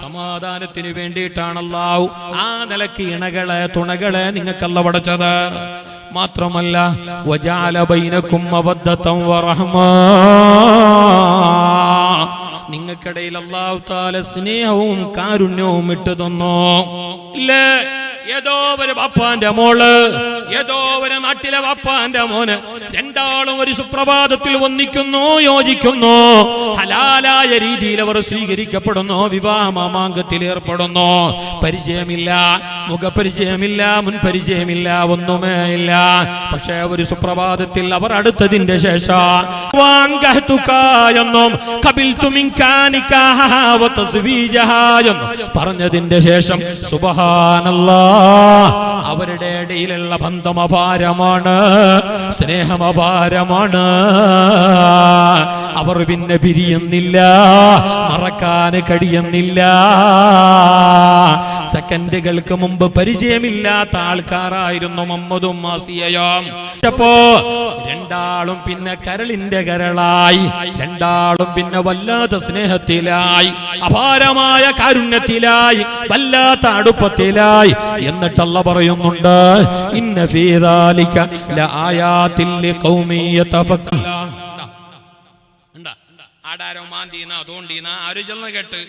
സമാധാനത്തിന് വേണ്ടിയിട്ടാണ് അല്ലാഹു ആ നിലക്ക് ഇണകളെ തുണകളെ നിങ്ങൾക്കല്ല പടച്ചത്. മാത്രമല്ല വജഅല ബൈനകും മവദ്ദതൻ വറഹ്മ, നിങ്ങൾക്കിടയിൽ അല്ലാഹു തആല സ്നേഹവും കാരുണ്യവും ഇട്ടു തന്നു. ഇല്ലേ, ഏതോ ഒരു ബാപ്പാന്റെ മോള്, ഏതോ ഒരു നാട്ടിലെ ബാപ്പാന്റെ മോന്, രണ്ടാളും ഒരു സുപ്രഭാതത്തിൽ ഒന്നിക്കുന്നു, യോജിക്കുന്നു, ഹലാലായ രീതിയിൽ അവർ സ്വീകരിക്കപ്പെടുന്നു, വിവാഹ മാമാങ്കത്തിൽ ഏർപ്പെടുന്നു. പരിചയമില്ല, മുഖപരിചയമില്ല, മുൻപരിചയമില്ല, ഒന്നുമേ ഇല്ല. പക്ഷേ ഒരു സുപ്രഭാതത്തിൽ അവർ അടുത്തതിന്റെ ശേഷം പറഞ്ഞതിന്റെ ശേഷം സുബ്ഹാനല്ലാഹ്, അവരുടെ ഇടയിലുള്ള ബന്ധം അപാരമാണ്, സ്നേഹം അപാരമാണ്. അവർ പിന്നെ പിരിയുന്നില്ല, മറക്കാൻ കഴിയുന്നില്ല. സെക്കൻഡുകൾക്ക് മുമ്പ് പരിചയമില്ലാത്ത ആൾക്കാരായിരുന്നു മുഹമ്മദും ആസിയയും. അപ്പോ രണ്ടാളും പിന്നെ കരളിന്റെ കരളായി, രണ്ടാളും പിന്നെ വല്ലാത്ത സ്നേഹത്തിലായി, അപാരമായ കാരുണ്യത്തിലായി, വല്ലാത്ത അടുപ്പത്തിലായി. എന്നിട്ട് അല്ലാഹു പറയുന്നുണ്ട്, ഇന്ന ഫീ ദാലിക ലആയാതിൻ ലിഖൗമി യതഫക്കറൂൻ. ആടാരോ മാന്തിയെന്ന അതുകൊണ്ടിന്ന ആരും ചെന്ന് കേട്ട്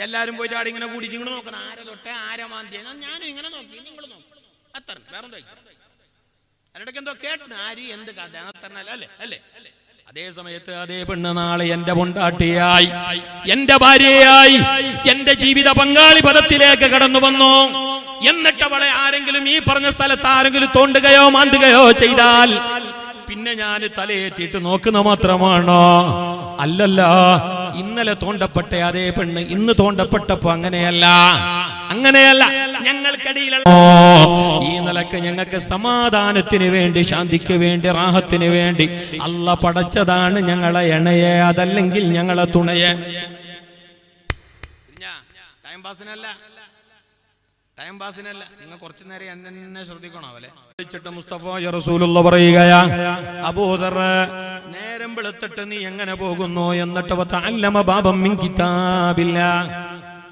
എല്ലാരും പോയിട്ട് ആടെ ഇങ്ങനെ കൂടി നിങ്ങൾ നോക്കണം, ആരെ തൊട്ടേ ആരെ മാന്തിയ. ഞാനും ഇങ്ങനെ നോക്കി, നിങ്ങൾ നോക്കി, അത്ര വേറെന്തോ അതിനിടയ്ക്ക് എന്തോ കേട്ടു, ആര് എന്ത് കഥ അല്ലേ അല്ലേ. അതേ സമയത്ത് അതേ പെണ്ണ് നാളെ എന്റെ പൊണ്ടാട്ടിയായി, എന്റെ ഭാര്യയായി, എന്റെ ജീവിത പങ്കാളി പദത്തിലേക്ക് കടന്നു വന്നു. എന്നിട്ട് അവളെ ആരെങ്കിലും ഈ പറഞ്ഞ സ്ഥലത്ത് ആരെങ്കിലും തോണ്ടുകയോ മാന്തുകയോ ചെയ്താൽ പിന്നെ ഞാൻ തലയെത്തിയിട്ട് നോക്കുന്ന മാത്രമാണോ? അല്ലല്ല. ഇന്നലെ തോണ്ടപ്പെട്ട അതേ പെണ്ണ് ഇന്ന് തോണ്ടപ്പെട്ടപ്പോ അങ്ങനെയല്ല, അങ്ങനെയല്ല. ഞങ്ങൾക്കിടയിലുള്ള ഈ നിലക്ക് ഞങ്ങൾക്ക് സമാധാനത്തിന് വേണ്ടി, ശാന്തിക്ക് വേണ്ടി, റാഹത്തിന് വേണ്ടി അല്ലാഹു പടച്ചതാണ് ഞങ്ങളെ ഇണയെ, അതല്ലെങ്കിൽ ഞങ്ങളെ തുണയെ. Time പാസിനല്ല, time പാസിനല്ല. നിങ്ങൾ കുറച്ചു നേരം എന്നെ ശ്രദ്ധിക്കണോ? അവലെ മുസ്തഫ റസൂലുള്ളാഹി പറയുകയാ, അബൂദർ നേരം വെളുത്തിട്ട് നീ എങ്ങനെ പോകുന്നു? എന്നിട്ട് വതഅല്ലമ ബാബം മിൻ കിതാബില്ലാഹ്,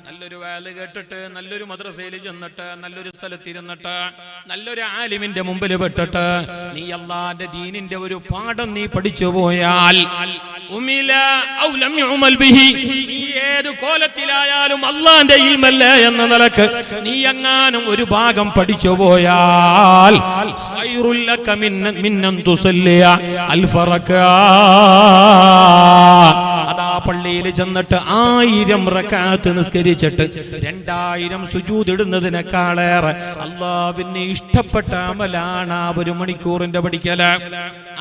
നല്ലൊരു വാല് കേട്ടിട്ട്, നല്ലൊരു മദ്രസയിൽ ചെന്നിട്ട്, നല്ലൊരു സ്ഥലത്തിരുന്നിട്ട്, നല്ലൊരു ആലിമിന്റെ മുമ്പിൽ പെട്ടിട്ട് നീ അല്ലാഹുവിന്റെ ദീനിന്റെ ഒരു പാഠം നീ പഠിച്ചു പോയാൽ, ഉമില ഔ ലം യുമൽ ബിഹി, നീ ഏത് കോലത്തിലായാലും അല്ലാഹുവിന്റെ ഇൽമല്ലേ എന്ന നിലക്ക് നീ എങ്ങാനും ഒരു ഭാഗം പഠിച്ചു പോയാൽ, ഖൈറുൽ ലക മിന്നൻ തുസല്ലിയ അൽഫ റകഅ, അതാ പള്ളിയിൽ ചെന്നിട്ട് 1000 റക്അത്ത് നിസ്കരിച്ചിട്ട് 2000 സുജൂദ് ഇടുന്നതിനേക്കാളേറെ അല്ലാഹുവിന് ഇഷ്ടപ്പെട്ട അമലാണ് ആ 1 മണിക്കൂറിന്റെ പഠിക്കല്,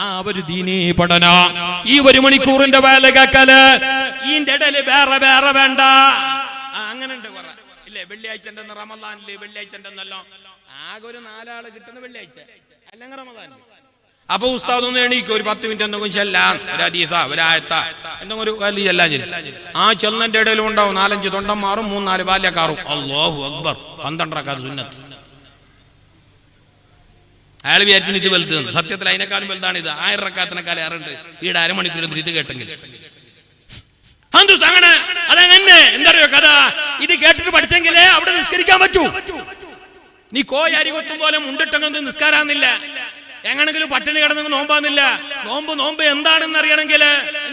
ആ ഒരു ദീനീ പഠന, ഈ 1 മണിക്കൂറിന്റെ വേല കേക്കല്. ഇതിന്റെ ഇടയില് വേറെ വേറെ വേണ്ട. അങ്ങനെ ഉണ്ട് കുറെ ഇല്ലേ? വെള്ളിയാഴ്ചന്റെ റമദാനില്, വെള്ളിയാഴ്ചന്റെ എന്നല്ലോ ആകെ ഒരു 4 ആള് കിട്ടുന്ന വെള്ളിയാഴ്ച അല്ലെങ്കിൽ റമദാനില്. അപ്പൊ ഉസ്താദ് ഒന്ന് എണീക്കും, ഒരു 10 മിനിറ്റ് എന്തെങ്കിലും ചെല്ലാം, ഒരു ഹദീസ, ഒരു ആയത്ത, എന്തെങ്കിലും ഒരു വലിയ ചെല്ലാൻ ചെല്ലും. ആ ചെല്ലന്റെ ഇടയിലും ഉണ്ടാവും 4-5 തൊണ്ടന്മാരും 3-4 ബാല്യക്കാരും. അല്ലാഹു അക്ബർ, 12 റക്അത്ത് സുന്നത്ത്. അയാൾ വിചാരിച്ചു ഇത് വലുത്, സത്യത്തിൽ അതിനേക്കാളും വലുതാണ് ഇത്. 1000 റക്അത്തിനേക്കാളും ഏറുണ്ട് ഈടെ അരമണിക്കൂർ ഇത് കേട്ടെങ്കിൽ. അങ്ങനെ അതങ്ങനെ എന്തറിയോ കഥ? ഇത് കേട്ടിട്ട് പഠിച്ചെങ്കിലേ അവിടെ നിസ്കരിക്കാൻ പറ്റൂ. നീ കോയി അരി കൊത്തും പോലെ മുണ്ടിട്ടെങ്കിൽ നിസ്കാരാന്നില്ല, എങ്ങനെങ്കിലും പട്ടിണി കിടന്നെങ്കിൽ നോമ്പാന്നില്ല. നോമ്പ് എന്താണെന്ന് അറിയണമെങ്കിൽ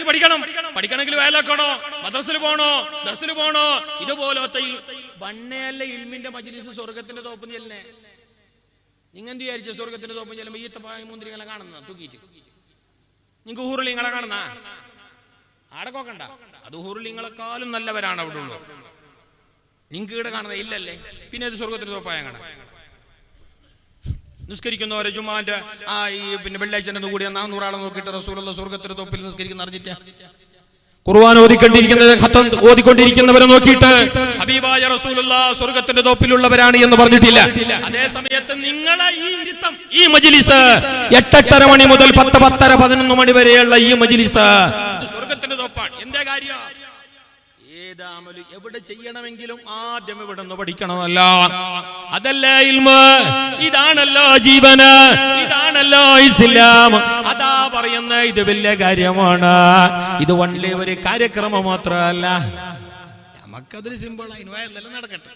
പഠിക്കണം. പഠിക്കണമെങ്കിൽ വേലാക്കണോ, മദ്രസിൽ പോണോ, ദർസിൽ പോണോ. ഇതുപോലത്തെ ബണ്ണയല്ല ഇൽമിന്റെ മജ്ലിസ് സ്വർഗത്തിന്റെ തോപ്പം ചെല്ലേ. നിങ്ങൾ എന്ത് വിചാരിച്ച സ്വർഗത്തിന്റെ തോപ്പം ചെല്ലുമ്പോ ഈ മുന്തിരിങ്ങളെ കാണുന്ന തൂക്കിയിട്ട് നിങ്ങൾക്ക് ഹൂറുലിങ്ങളെ കാണുന്ന ആടെ നോക്കണ്ട. അത് ഹൂറുലിങ്ങളെക്കാളും നല്ലവരാണ് അവിടെ ഉള്ളു. നിങ്ങൾക്ക് ഇവിടെ കാണുന്നത് ഇല്ലല്ലേ, പിന്നെ അത് സ്വർഗത്തിന്റെ തോപ്പായ കാണാം. നിസ്കരിക്കുന്നവരെ ജുമാന്റെ ഈ പിന്നെ വെള്ളിയാഴ്ച കൂടി 400 ആളെ നോക്കിയിട്ട് റസൂലുള്ളാഹി സ്വർഗത്തിന്റെ തോപ്പിൽ നിസ്കരിക്കുന്ന അറിഞ്ഞിട്ട് ഖുർആൻ ഓതിക്കൊണ്ടിരിക്കുന്നവരെ നോക്കിയിട്ട് ഹബീബായ റസൂലുള്ളാഹി സ്വർഗത്തിന്റെ തോപ്പിലുള്ളവരാണ് എന്ന് പറഞ്ഞിട്ടില്ല. അതേ സമയത്ത് നിങ്ങളെ ഈ ഇരുത്തം, ഈ മജ്ലിസ് 8:30 മണി മുതൽ 10, 10:30, 11 മണി വരെയുള്ള ഈ മജ്ലിസ് സ്വർഗത്തിന്റെ തോപ്പാണ്. എന്താ കാര്യം? ഏതാമല് എവിടെ ചെയ്യണമെങ്കിലും ആദ്യം ഇവിടെ നിന്ന് പഠിക്കണമല്ല. അതല്ലേ ഇൽമ്, ഇതാണല്ലോ ജീവന്, ഇതാണല്ലോ ഇസ്ലാം. അതാ പറയുന്ന ഇത് വലിയ കാര്യമാണ്. ഇത് വൺലി ഒരു കാര്യക്രമം മാത്രമല്ല. നമുക്കതൊരു സിമ്പിളായി വയറിലെല്ലാം നടക്കട്ടെ.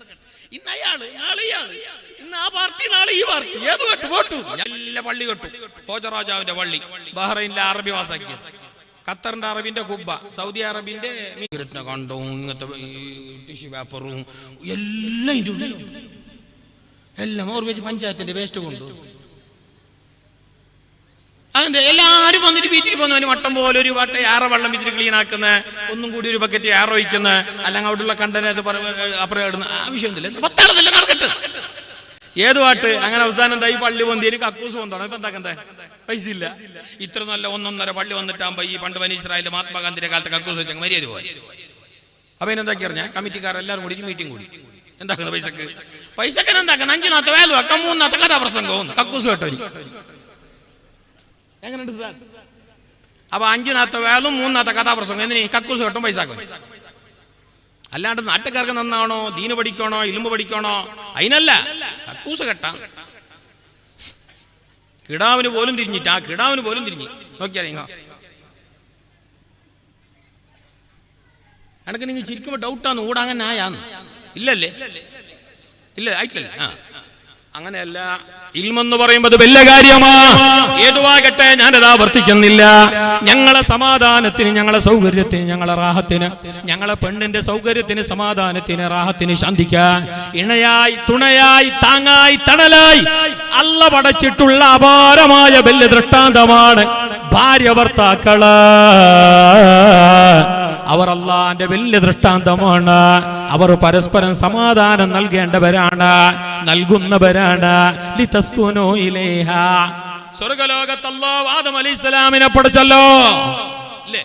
ഇന്ന് അയാള് നാളെ ഇയാള്, ഇന്ന് ആ പാർട്ടി നാളെ ഈ പാർട്ടി, ഏത് കേട്ടു എല്ലാ പള്ളി കെട്ടു. ഹോജറാജാവിന്റെ പള്ളി ബഹ്റൈനിലെ അറബി വാസാക്കിയത്, ഖത്തറിന്റെ അറബിന്റെ കുബ്ബ, സൗദി അറബിന്റെ കണ്ടോ ഇങ്ങനത്തെ ടിഷ്യൂ പേപ്പറും എല്ലാം ഇതിൻ്റെ ഉള്ളിലുണ്ട്. എല്ലാം ഓർമ്മിച്ച് പഞ്ചായത്തിന്റെ വേസ്റ്റ് കൊണ്ടു. അതെന്താ എല്ലാവരും വന്നിട്ട് വീട്ടിൽ പോകുന്നവന് വട്ടം പോലെ ഒരു വട്ട ഏറെ വെള്ളം വീട്ടിൽ ക്ലീൻ ആക്കുന്ന, ഒന്നും കൂടി ഒരു ബക്കറ്റ് ഏറെ ഒഴിക്കുന്ന, അല്ലെങ്കിൽ അവിടെയുള്ള കണ്ടനത്ത് അപ്പുറം ഇടുന്ന ആവശ്യമൊന്നുമില്ല. 10 ആളെല്ലാം നടക്കട്ടെ. ഏത് പാട്ട് അങ്ങനെ അവസാനം എന്താ ഈ പള്ളി പൊന്തിയിൽ കക്കൂസ് പൊന്തണം. ഇപ്പൊ എന്താ പൈസ ഇല്ല. ഇത്ര നല്ല 1.5 പള്ളി വന്നിട്ടാകുമ്പോ ഈ പണ്ട് ബനി ഇസ്രായേലിന്റെ മഹാത്മാഗാന്ധിയുടെ കാലത്ത് കക്കൂസ് വെച്ചാൽ മര്യാദ പോലെ. അപ്പൊ എന്താക്കി പറഞ്ഞാൽ കമ്മിറ്റിക്കാരെല്ലാവരും കൂടി മീറ്റിംഗ് കൂടി എന്താക്കുന്നത് പൈസക്ക് എന്താക്കണം 5 നാത്ത വേല വെക്കാം, 3 നാത്ത കഥാപ്രസംഗവും കക്കൂസ് കേട്ടോ. എങ്ങനെയുണ്ട് സാർ? അപ്പൊ 5 നാത്ത വേലും 3 നാത്ത കഥാപ്രസംഗം എന്തിനീ കക്കൂസ് കേട്ടും പൈസ. അല്ലാണ്ട് നാട്ടുകാർക്ക് നന്നാണോ, ദീന് പഠിക്കണോ, ഇലുമ്പ് പഠിക്കണോ, അതിനല്ല. കക്കൂസ് കെട്ടാം. കിടാവിന് പോലും തിരിഞ്ഞിട്ട്, ആ കിടാവിന് പോലും തിരിഞ്ഞ് നോക്കിയാ എനക്ക് നിങ്ങൾ ചിരിക്കുമ്പോ ഡൗട്ടാന്ന് ഊടാ അങ്ങനെ ആയാന്ന്. ഇല്ലല്ലേ? ഇല്ല ആയിട്ടില്ലല്ലേ? അങ്ങനെയല്ല. ഇൽമെന്ന് പറയുന്നത് വലിയ കാര്യമാ. ഏതുവാകട്ടെ ഞാനതാ വർത്തിക്കുന്നില്ല. ഞങ്ങളെ സമാധാനത്തിന്, ഞങ്ങളെ സൗകര്യത്തിന്, ഞങ്ങളെ റാഹത്തിന്, ഞങ്ങളെ പെണ്ണിന്റെ സൗകര്യത്തിന്, സമാധാനത്തിന്, റാഹത്തിന്, ശാന്തിക്കാൻ ഇണയായി, തുണയായി, താങ്ങായി, തണലായി അള്ള പടച്ചിട്ടുള്ള അപാരമായ വലിയ ദൃഷ്ടാന്തമാണ് ഭാര്യ ഭർത്താക്കള്. അവർ അള്ളാന്റെ വലിയ ദൃഷ്ടാന്തമാണ്. അവർ പരസ്പരം സമാധാനം നൽകേണ്ടവരാണ്, നൽകുന്നവരാണ്. ലിതസ്കുനൂ ഇലൈഹാ. സ്വർഗ്ഗലോകത്ത് അല്ലാഹു ആദം അലൈഹിസ്സലാമിനെ പഠിച്ചല്ലോ അല്ലേ?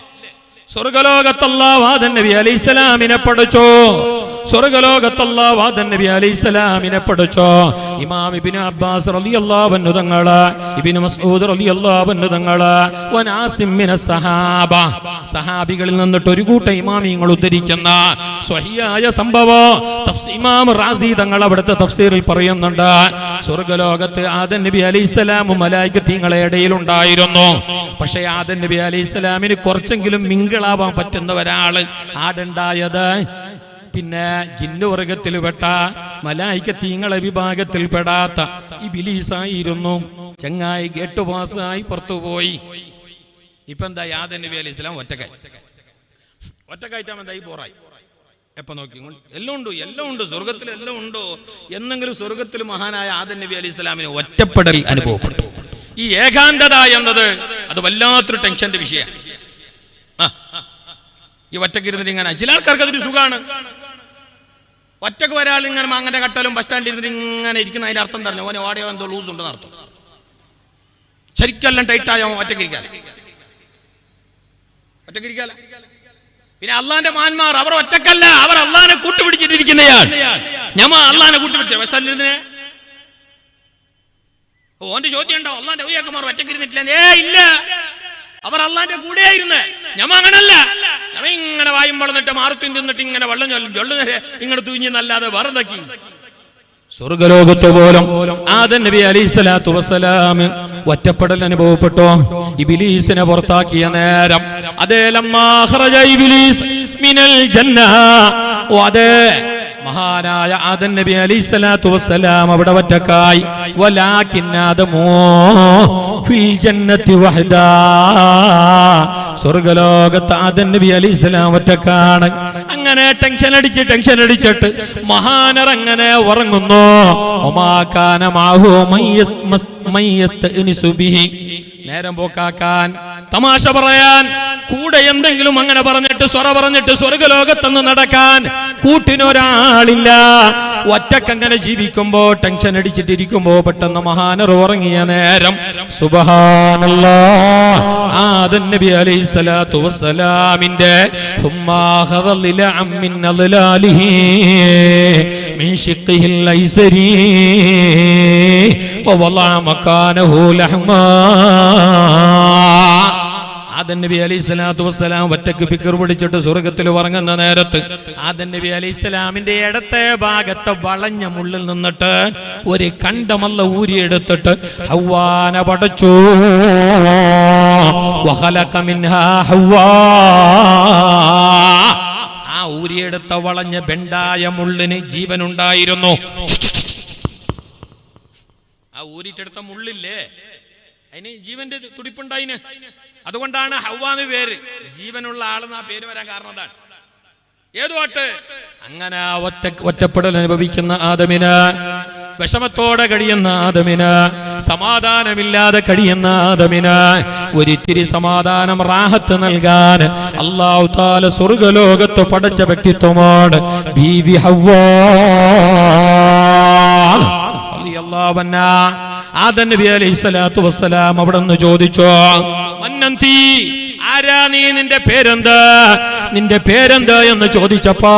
സ്വർഗ്ഗലോകത്ത് അല്ലാഹു ആദം നബി അലൈഹിസ്സലാമിനെ പഠിച്ചു. സ്വർഗ്ഗലോകത്ത് അല്ലാഹു ആദം നബി അലൈഹിസ്സലാമിനെ പഠിച്ചു. ഇമാം ഇബ്നു അബ്ബാസ് റളിയല്ലാഹു അൻഹു തങ്ങള്, ഇബ്നു മസ്ഊദ് റളിയല്ലാഹു അൻഹു തങ്ങള്, വനാസിം മിനസ് സഹാബ, സഹാബികളിൽ നിന്നിട്ട് ഒരു കൂട്ടം ഇമാമിയങ്ങൾ ഉദ്ധരിക്കുന്ന സ്വഹിയായ സംഭവം ഇമാം റാസി തങ്ങൾ അവിടുത്തെ തഫ്സീറിൽ പറയുന്നുണ്ട്. സ്വർഗ്ഗലോകത്ത് ആദം നബി അലൈഹിസ്സലാമും മലായികത്തീങ്ങളെ ഇടയിൽ ഉണ്ടായിരുന്നു. പക്ഷേ ആദം നബി അലൈഹിസ്സലാമിന് കുറച്ചെങ്കിലും മിങ്കിളാവാൻ പറ്റുന്ന ഒരാള് ആടുണ്ടായത് പിന്നെ ജിന്നുവർഗത്തിൽ പെട്ട മലായികത്തീങ്ങളെ വിഭാഗത്തിൽ പെടാത്ത ഇബ്ലീസായിരുന്നു. ചങ്ങായി ഗേട്ട് പാസ്സായി പുറത്തുപോയി. ഇപ്പൊ എന്താ ആദം നബി അലൈഹിസ്സലാം ഒറ്റക്കായിട്ടാ എന്തായി പോറായി. എപ്പൊ നോക്കി എല്ലാം ഉണ്ട് സ്വർഗത്തിൽ, എല്ലാം ഉണ്ടോ എന്നെങ്കിലും സ്വർഗത്തിൽ മഹാനായ ആദം നബി അലൈഹിസ്സലാമിന് ഒറ്റപ്പെടൽ അനുഭവപ്പെട്ടു. ഈ ഏകാന്തത എന്നത് അത് വല്ലാത്തൊരു ടെൻഷന്റെ വിഷയമാണ്. ഈ ഒറ്റക്കിരുന്നിട്ട് ഇങ്ങനെ ചില ആൾക്കാർക്ക് അതൊരു സുഖമാണ്. ഒറ്റക്ക് ഒരാൾ ഇങ്ങനെ മാങ്ങന്റെ കട്ടലും ബസ് സ്റ്റാൻഡിൽ ഇരുന്നിട്ട് ഇങ്ങനെ ഇരിക്കുന്ന അതിന്റെ അർത്ഥം പറഞ്ഞു ഓനെ ഓടിയോ എന്തോ ലൂസ് ഉണ്ടെന്ന് അർത്ഥം. ശരിക്കെല്ലാം ടൈറ്റായോ ഒറ്റക്കിരിക്കാല. പിന്നെ അള്ളാന്റെ മാന്മാർ അവർ ഒറ്റക്കല്ല, അവർ അള്ളാനെ കൂട്ടുപിടിച്ചിട്ടിരിക്കുന്നയാൾ. ഞമ്മ അള്ളാനെ കൂട്ടുപിടിച്ച ബസ് സ്റ്റാൻഡിൽ ഓന്റെ ചോദ്യം ഉണ്ടോ അള്ളാന്റെ ഔലിയാക്കന്മാർ ഒറ്റക്കിരുന്നിട്ടില്ല? ഇല്ല, അവർ അള്ളാന്റെ കൂടെയായിരുന്നേ. ഞമ്മ അങ്ങനല്ല. ഞമ്മ ഇങ്ങനെ വായും വളർന്നിട്ട് മാറുത്തി നിന്നിട്ട് ഇങ്ങനെ വെള്ളം ചൊല്ലുന്നേരെ ഇങ്ങനെ തൂഞ്ഞിന്നല്ലാതെ വേറെന്താക്കി. സ്വർഗ്ഗലോകത്ത് പോലും ആദം നബി അലൈഹിസ്സലാത്തു വസ്സലാം ഒറ്റപ്പെടൽ അനുഭവപ്പെട്ടു. ഇബ്ലീസിനെ പുറത്താക്കിയ നേരം അതേ ലമ്മാ ഖറജ ഇബ്ലീസ് മിനൽ ജന്ന, അതേ മഹാനായ ആദം നബി അലൈഹിസ്സലാത്തു വസ്സലാം അവിടെ ഒറ്റക്കായി. വലാകിൻ ആദമു ഫിൽ ജന്നത്തി വഹദാ, സ്വർഗ്ഗലോകത്ത് ആദം നബി അലൈഹിസ്സലാം ഒറ്റക്കാണ്. അങ്ങനെ ടെൻഷൻ അടിച്ചിട്ട് മഹാനർ അങ്ങനെ ഉറങ്ങുന്നു. ഒമാ കാന മാഹു മയ്യസ്തഅനിസു ബിഹി, നേരം പോക്കാക്കാൻ, തമാശ പറയാൻ, കൂടെ എന്തെങ്കിലും അങ്ങനെ പറഞ്ഞിട്ട് സ്വർഗ്ഗലോകത്തൊന്ന് നടക്കാൻ കൂട്ടിനൊരാളില്ല. ഒറ്റക്കങ്ങനെ ജീവിക്കുമ്പോ ടെൻഷൻ അടിച്ചിട്ടിരിക്കുമ്പോ പെട്ടെന്ന് മഹാനർ ഉറങ്ങിയ നേരം സുബ്ഹാനല്ലാഹ് ആദം നബി അലൈഹിസ്സലാത്തു വസ്സലാമിന്റെ മിൻ അദ്ലാലിഹി മിൻ ശിഖിഹിൽ ഐസരി വവളഅ മകാനഹു ലഹ്മാ. ആദം നബി അലൈഹിസ്സലാത്തു വസ്സലാം ഒറ്റക്ക് ഫിക്ർ പിടിച്ചിട്ട് സ്വർഗത്തിൽ ഉറങ്ങുന്ന നേരത്ത് ആദം നബി അലൈഹിസ്സലാമിന്റെ ഇടത്തെ ഭാഗത്തെ വളഞ്ഞ മുള്ളിൽ നിന്നിട്ട് ഒരു കണ്ടമല്ല ഊരിയെടുത്തിട്ട് ഹവ്വാനെ പടച്ചു. വഖലഖ മിൻഹാ ഹവ്വാ, ആ ഊരിയെടുത്ത വളഞ്ഞ ബെണ്ടായ മുള്ളിന് ജീവനുണ്ടായിരുന്നു. ആ ഊരിട്ടെടുത്ത മുള്ളില്ലേ, അതിന് ജീവന്റെ തുടിപ്പുണ്ടായിന്. അതുകൊണ്ടാണ് ഹവ്വാന്ന് പേര്. ജീവനുള്ള ആളെന്ന് ആ പേര് വരാൻ കാരണം അതാണ്. ഏതുവാട്ട് അങ്ങനെ ഒറ്റപ്പെടൽ അനുഭവിക്കുന്ന ആദമിന്, വിഷമത്തോടെ കഴിയുന്ന ആദമിന്, സമാധാനമില്ലാതെ കഴിയുന്ന ആദമിന് ഒരിത്തിരി സമാധാനം റാഹത്ത് നൽകാൻ അല്ലാഹു തആല സ്വർഗ്ഗലോകത്ത് പടച്ച വ്യക്തിത്വമാണ് ബീവി ഹവ്വാ റളിയല്ലാഹു അൻഹാ. ആദം നബി അലൈഹിസ്സലാത്തു വസ്സലാം അവിടുന്ന് ചോദിച്ചു, മന്നന്തി, ആരാ നീ, നിന്റെ പേരെന്താ, നിന്റെ പേരെന്താ എന്ന് ചോദിച്ചപ്പോ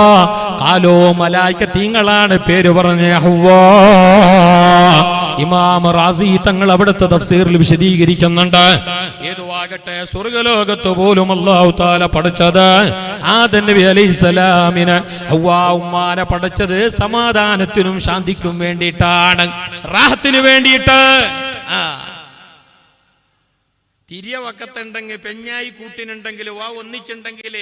ഖാലോ മലായികത്തീങ്ങളാണ് പേര് പറഞ്ഞ ഹവ്വാ. ഇമാം റാസി തങ്ങൾ അവിടുത്തെ തഫ്സീറിൽ വിശദീകരിക്കുന്നുണ്ട്. ഏതുവാകട്ടെ സ്വർഗ്ഗലോകത്ത് പോലും അല്ലാഹു തആല പഠിച്ചത് ആദം നബി അലൈഹിസ്സലാമിനെ ഹവ്വാ ഉമ്മാനെ പഠിച്ചത് സമാധാനത്തിനും ശാന്തിക്കും വേണ്ടിയിട്ടാണ്, റാഹത്തിന് വേണ്ടിയിട്ട്. തിരിയ വക്കത്തുണ്ടെങ്കിൽ പെഞ്ഞായി കൂട്ടിനുണ്ടെങ്കിൽ വാ ഒന്നിച്ചുണ്ടെങ്കിൽ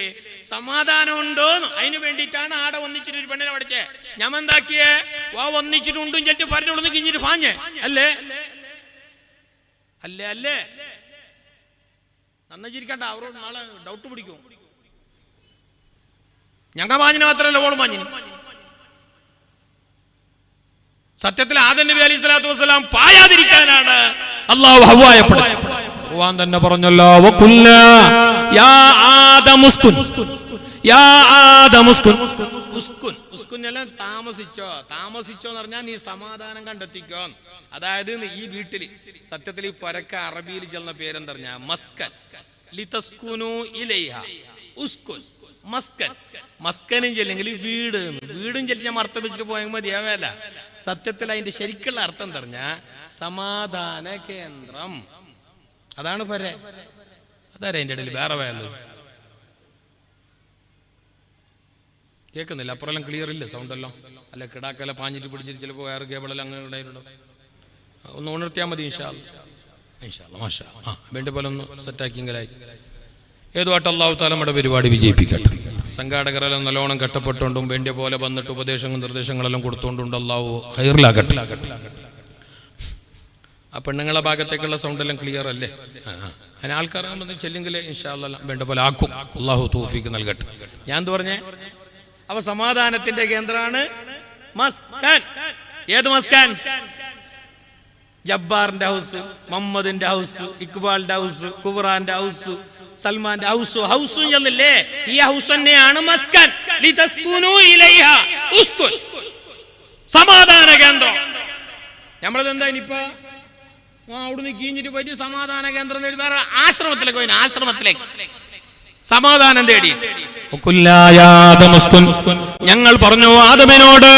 സമാധാനം ഉണ്ടോന്ന് അതിന് വേണ്ടിയിട്ടാണ് ആടെ ഒന്നിച്ചിട്ട് ഒരു പെണ്ണിനെ പഠിച്ചേ. ഞാൻ എന്താക്കിയേ, വാ ഒന്നിച്ചിട്ടുണ്ടും ചെല്ലിട്ട് പറഞ്ഞോളൂ കിഞ്ഞിട്ട് പാഞ്ഞേ അല്ലേ അല്ലേ അല്ലേ നന്നിച്ചിരിക്കണ്ട, അവരോട് നാളെ ഡൗട്ട് പിടിക്കും. ഞങ്ങ പാഞ്ഞിന് മാത്രമല്ല ഓളും പാഞ്ഞിന്. സത്യത്തിൽ ആദം നബി അലൈഹി സ്വലാത്തു വസ്സലാം പായാതിരിക്കാനാണ് അല്ലാഹു ഹവ്വായെ പഠിച്ചത്. ഖുർആൻ തന്നെ പറഞ്ഞല്ലോ, വഖുല്ല യാ ആദമുസ്കുൻ, യാ ആദമുസ്കുൻ. ഉസ്കുൻ ഉസ്കുൻ എല്ലാം താമസിച്ചോ, താമസിച്ചോ എന്ന് പറഞ്ഞാൽ നീ സമാധാനം കണ്ടെത്തിക്കോ. അതായത് ഈ വീട്ടില് സത്യത്തിൽ ഈ പരക്ക അറബിയിൽ ചെന്ന പേരെന്താ പറഞ്ഞാ മസ്കൻ, ലിതസ്കുനു ഇലൈഹ ഉസ്കുൻ മസ്കൻ. മസ്കനും ചെല്ലെങ്കിൽ വീട്, വീടും ചെല്ലി ഞാൻ അർത്ഥം വെച്ചിട്ട് പോയാൽ മതിയാവല്ല. സത്യത്തിൽ അതിന്റെ ശരിക്കുള്ള അർത്ഥം പറഞ്ഞാ സമാധാന കേന്ദ്രം. അതാണ് പര. അതാരാ അതിന്റെ ഇടയിൽ വേറെ വേണ്ടത് കേൾക്കുന്നില്ല? അപ്പുറം ക്ലിയർ ഇല്ല സൗണ്ടല്ലോ. അല്ല കിടാക്കല പാഞ്ഞിട്ട് പിടിച്ചിട്ട് ചിലപ്പോൾ വേറെ കേബിളെല്ലാം അങ്ങനെ ഉണ്ടായിട്ടുണ്ടോ? ഒന്ന് ഉണർത്തിയാൽ മതി. ഇൻഷാ അല്ലാഹ് മാഷാ വേണ്ട പോലെ ഒന്ന് സെറ്റാക്കിയെങ്കിലായി. ഏതുമായിട്ട് അല്ലാഹു തആല നമ്മുടെ പരിപാടി വിജയിപ്പിക്കട്ടെ. സംഘാടകരെല്ലാം നല്ലോണം കഷ്ടപ്പെട്ടുകൊണ്ടും വേണ്ടിയ പോലെ വന്നിട്ട് ഉപദേശങ്ങളും നിർദ്ദേശങ്ങളെല്ലാം കൊടുത്തുകൊണ്ടുണ്ട് അല്ലാഹു ഖൈറിലാകട്ടെ. ആ പെണ്ണുങ്ങളെ ഭാഗത്തേക്കുള്ള സൗണ്ടെല്ലാം ക്ലിയർ അല്ലേ? അതിന് ആൾക്കാരെ ചെല്ലെങ്കിൽ ഇൻഷാ അല്ലാഹ് വേണ്ട പോലെ ആക്കും. അല്ലാഹു തൗഫീഖ് നൽകട്ടെ. ഞാൻ എന്ത് പറഞ്ഞേ? അപ്പൊ സമാധാനത്തിന്റെ കേന്ദ്രമാണ് മസ്കൻ. ഏത് മസ്കൻ? ജബ്ബാറിന്റെ ഹൗസ്, മുഹമ്മദിന്റെ ഹൗസ്, ഇക്ബാലിന്റെ ഹൗസ്, കുബ്രാന്റെ ഹൗസ്, സൽമാന്റെ ഹൗസ്. ഹൗസും ചെന്നില്ലേ, ഈ ഹൗസ് തന്നെയാണ് മസ്കൻ. ലിതസ്കുനു ഇലൈഹ ഉസ്കുൻ, സമാധാന കേന്ദ്രം. നമ്മളത് എന്താ ഇനിയിപ്പോ അവിടുന്ന് കീഞ്ഞിട്ട് പോയിട്ട് സമാധാന കേന്ദ്രം തേടി വേറെ ആശ്രമത്തിലേക്ക് പോയി. ആശ്രമത്തിലേക്ക് സമാധാനം തേടി. ഞങ്ങൾ പറഞ്ഞു ആദമിനോട്,